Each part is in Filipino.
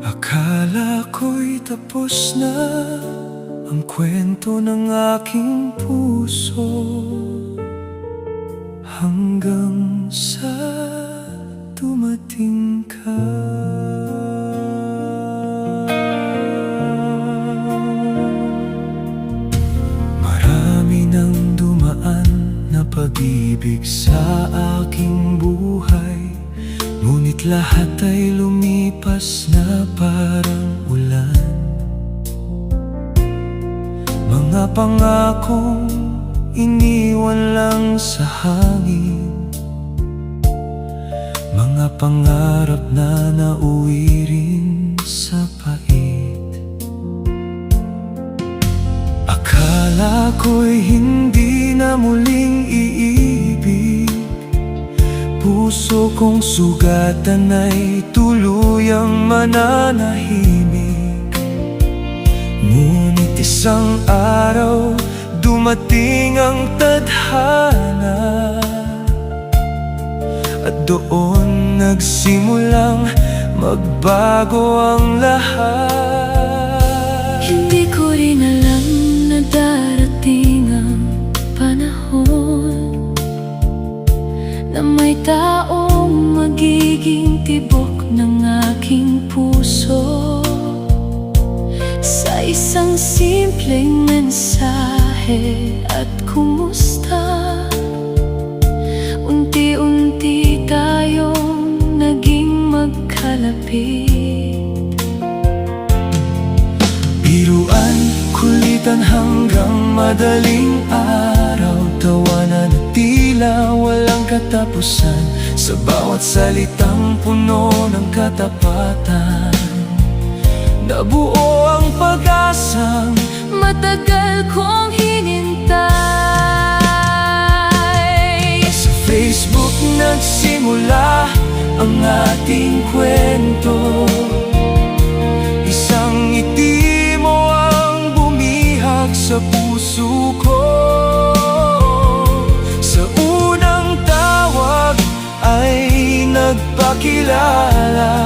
Akala ko'y tapos na ang kwento ng aking puso, hanggang sa dumating ka. Marami nang dumaan na pag-ibig sa aking buhay, ngunit lahat ay lumipas na parang ulan. Mga pangakong iniwan lang sa hangin, mga pangarap na nauwi rin sa pait. Akala ko'y hindi na muling iibig, puso kong sugatan ay tuluyang mananahimik. Ngunit isang araw dumating ang tadhana, at doon nagsimulang magbago ang lahat. Hindi ko rin alam na darating ang panahon na may taong magiging tibok ng aking puso. Sa isang simpleng mensahe at kumusta, unti-unti tayong naging magkalapit. Biruan, kulitan hanggang madaling araw, tawanan at tila walang katapusan, sa bawat salitang puno ng katapatan. Nabuo ang pag-asang matagal kong hinintay. Sa Facebook nagsimula ang ating kwento, isang ngiti mo ang bumihag sa puso ko. Sa unang tawag ay nagpakilala,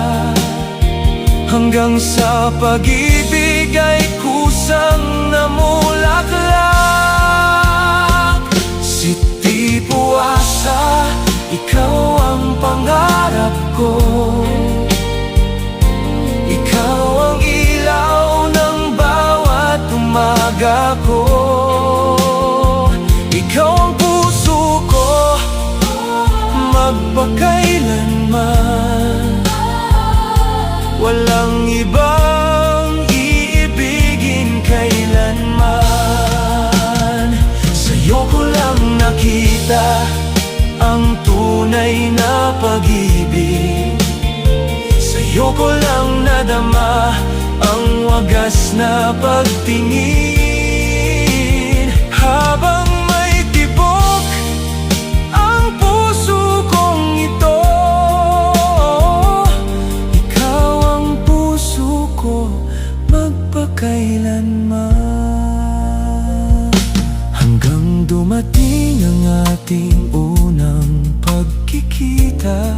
hanggang sa pag-ibig ay kusang namulaklak. Si Tipo Asa, ikaw ang pangarap ko, ikaw ang ilaw ng bawat umaga ko, ikaw ang puso ko magpakailanman. Walang ibang iibigin kailanman. Sa'yo ko lang nakita ang tunay na pag-ibig, sa'yo ko lang nadama ang wagas na pagtingin. Habang may tibok ang puso kong ito, magpakailanman. Hanggang dumating ang ating unang pagkikita,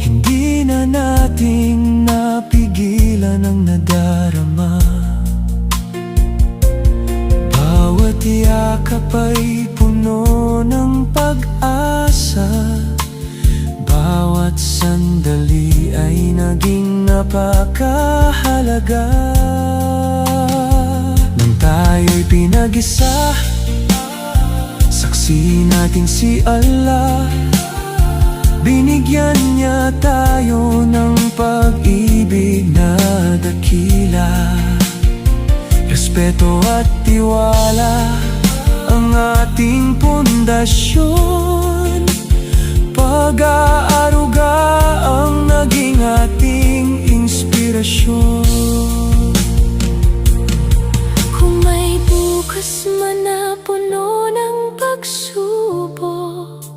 hindi na natin napigilan ang nadarama. Bawat yakap ay puno ng pag-asa, bawat sandali ay naging napakahalaga. Nang tayo'y pinag-isa, saksi nating si Allah, binigyan niya tayo ng pag-ibig na dakila. Respeto at tiwala ang ating pundasyon, pag-aaruga ang naging ating inspirasyon. Kung may bukas man na puno ng pagsubok,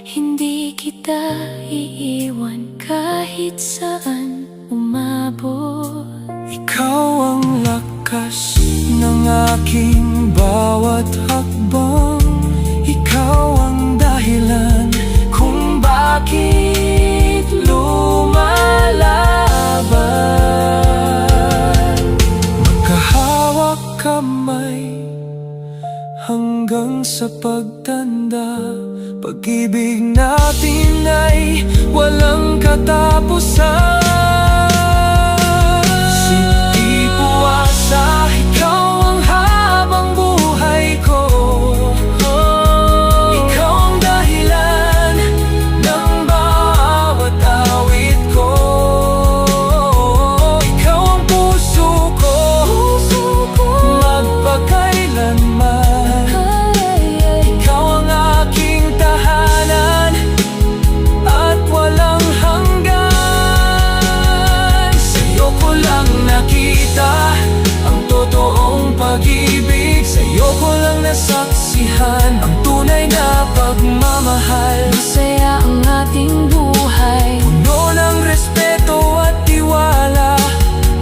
hindi kita iiwan kahit saan umabot. Ikaw ang lakas ng aking bawat hakbang, ikaw ang dahilan kung bakit sa pagtanda. Pag-ibig natin ay walang katapusan. Hindi puwasa, ikaw ang habang buhay ko. Ikaw ang dahilan ng bawat awit ko. Ikaw ang puso ko, magpakailanman. Ikaw ang aking tahanan at walang hanggan. Sa'yo ko lang nakita ang totoong pag-ibig. Sa'yo ko lang nasaksihan ang tunay na pagmamahal. Masaya ang ating buhay, Puno ng respeto at tiwala,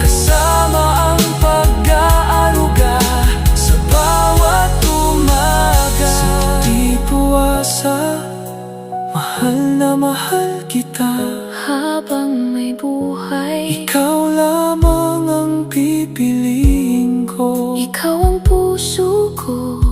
kasama ang pag-aaruga sa bawat umaga. Di puwasa, mahal na mahal kita. habang may buhay. Ikaw lamang ang pipiliin ko. Ikaw ang puso ko,